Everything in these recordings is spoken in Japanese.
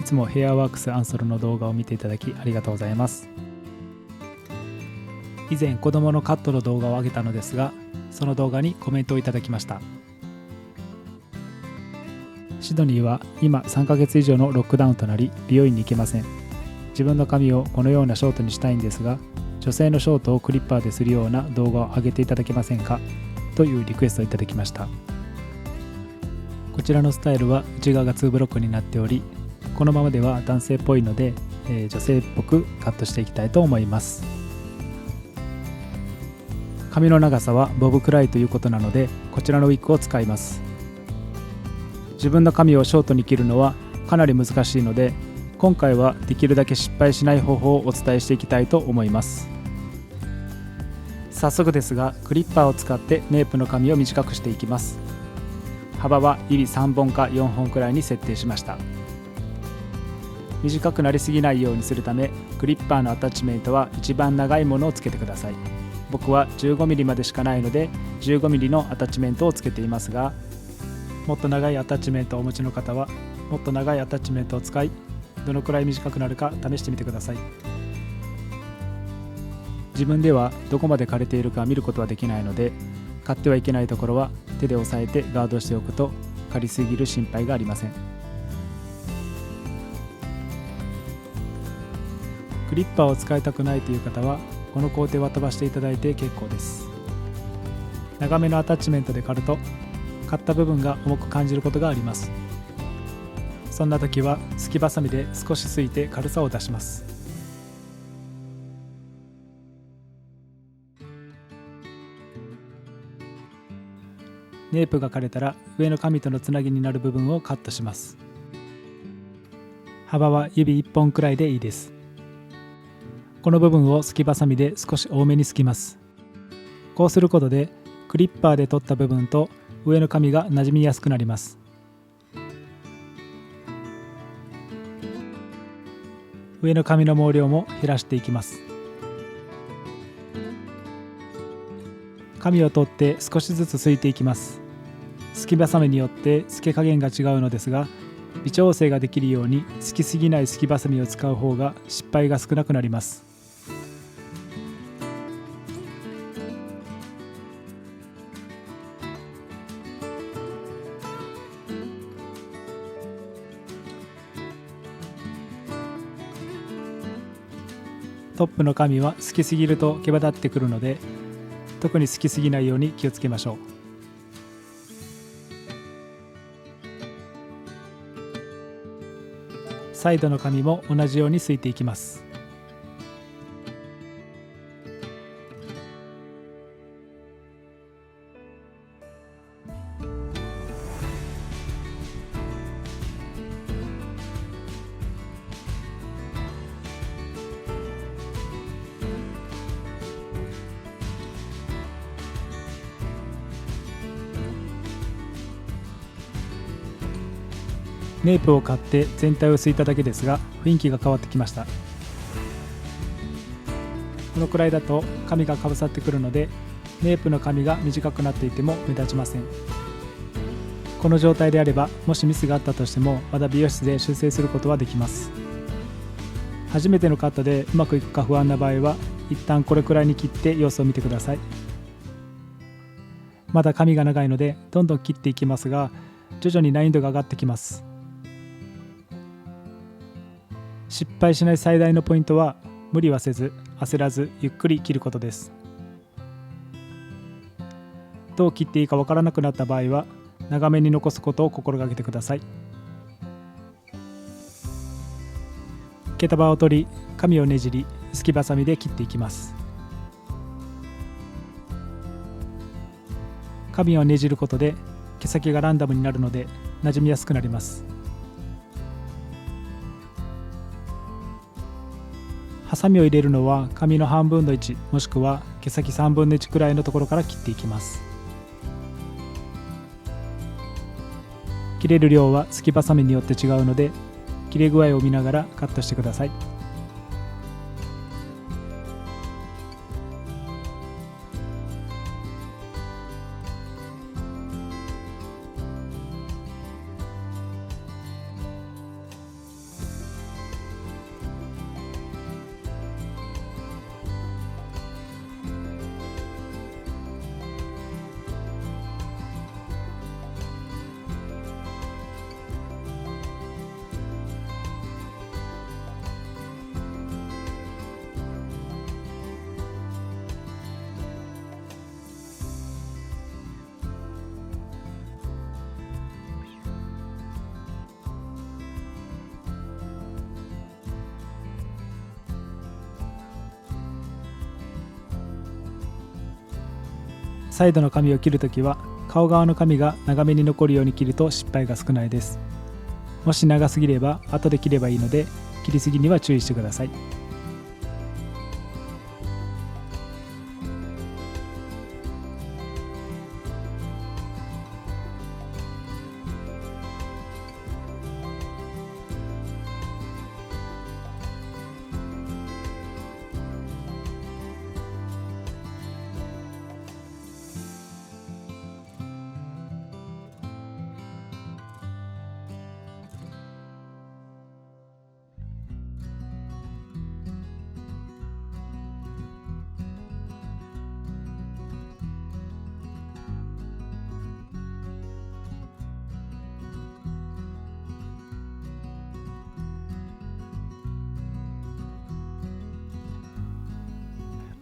つもヘアワークスアンソロの動画を見ていただきありがとうございます。以前子供のカットの動画を上げたのですが、その動画にコメントをいただきました。シドニーは今3ヶ月以上のロックダウンとなり、美容院に行けません。自分の髪をこのようなショートにしたいんですが、女性のショートをクリッパーでするような動画を上げていただけませんかというリクエストをいただきました。こちらのスタイルは内側が2ブロックになっており、このままでは男性っぽいので、女性っぽくカットしていきたいと思います。髪の長さはボブくらいということなので、こちらのウィッグを使います。自分の髪をショートに切るのはかなり難しいので、今回はできるだけ失敗しない方法をお伝えしていきたいと思います。早速ですが、クリッパーを使ってネープの髪を短くしていきます。幅は指3本か4本くらいに設定しました。短くなりすぎないようにするため、クリッパーのアタッチメントは一番長いものをつけてください。僕は 15mm までしかないので 15mm のアタッチメントをつけていますが、もっと長いアタッチメントをお持ちの方はもっと長いアタッチメントを使い、どのくらい短くなるか試してみてください。自分ではどこまで枯れているか見ることはできないので、刈ってはいけないところは手で押さえてガードしておくと刈りすぎる心配がありません。クリッパーを使いたくないという方はこの工程は飛ばしていただいて結構です。長めのアタッチメントで刈ると刈った部分が重く感じることがあります。そんな時はすきばさみで少しすいて軽さを出します。ネープが刈れたら上の髪とのつなぎになる部分をカットします。幅は指1本くらいでいいです。この部分をすきばさみで少し多めにすきます。こうすることでクリッパーで取った部分と上の髪がなじみやすくなります。上の髪の毛量も減らしていきます。髪を取って少しずつすいていきます。すきばさみによってすけ加減が違うのですが、微調整ができるようにすきすぎないすきばさみを使う方が失敗が少なくなります。トップの髪はすきすぎると毛羽立ってくるので、特にすきすぎないように気をつけましょう。サイドの髪も同じようにすいていきます。ネープを買って全体をすいただけですが、雰囲気が変わってきました。このくらいだと髪がかぶさってくるので、ネープの髪が短くなっていても目立ちません。この状態であれば、もしミスがあったとしてもまだ美容室で修正することはできます。初めてのカットでうまくいくか不安な場合は、一旦これくらいに切って様子を見てください。まだ髪が長いのでどんどん切っていきますが、徐々に難易度が上がってきます。失敗しない最大のポイントは、無理はせず焦らずゆっくり切ることです。どう切っていいかわからなくなった場合は、長めに残すことを心がけてください。毛束を取り、髪をねじり、すきばさみで切っていきます。髪をねじることで毛先がランダムになるので馴染みやすくなります。ハサミを入れるのは髪の半分の1、もしくは毛先3分の1くらいのところから切っていきます。切れる量はすきばさみによって違うので、切れ具合を見ながらカットしてください。サイドの髪を切るときは顔側の髪が長めに残るように切ると失敗が少ないです。もし長すぎれば後で切ればいいので、切りすぎには注意してください。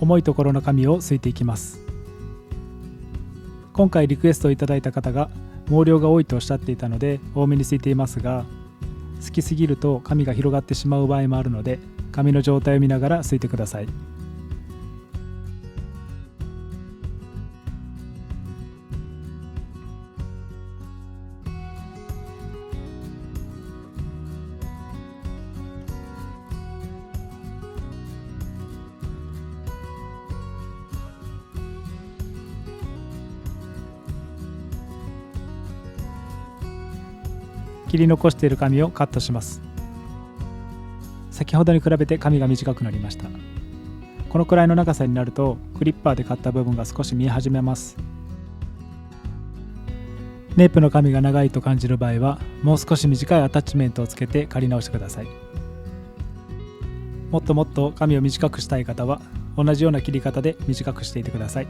重いところの髪をすいていきます。今回リクエストをいただいた方が毛量が多いとおっしゃっていたので多めにすいていますが、すきすぎると髪が広がってしまう場合もあるので、髪の状態を見ながらすいてください。切り残している髪をカットします。先ほどに比べて髪が短くなりました。このくらいの長さになるとクリッパーでカッた部分が少し見え始めます。ネープの髪が長いと感じる場合はもう少し短いアタッチメントをつけて刈り直してください。もっともっと髪を短くしたい方は同じような切り方で短くしていてください。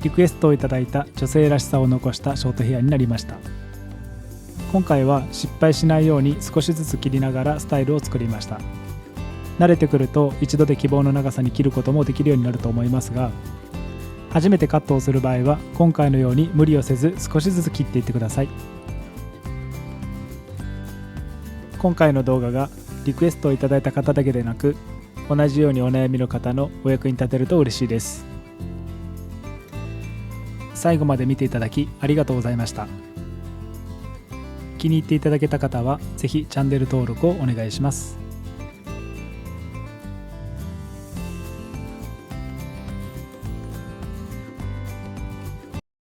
リクエストをいただいた女性らしさを残したショートヘアになりました。今回は失敗しないように少しずつ切りながらスタイルを作りました。慣れてくると一度で希望の長さに切ることもできるようになると思いますが、初めてカットをする場合は今回のように無理をせず少しずつ切っていってください。今回の動画がリクエストをいただいた方だけでなく、同じようにお悩みの方のお役に立てると嬉しいです。最後まで見ていただきありがとうございました。気に入っていただけた方はぜひチャンネル登録をお願いします。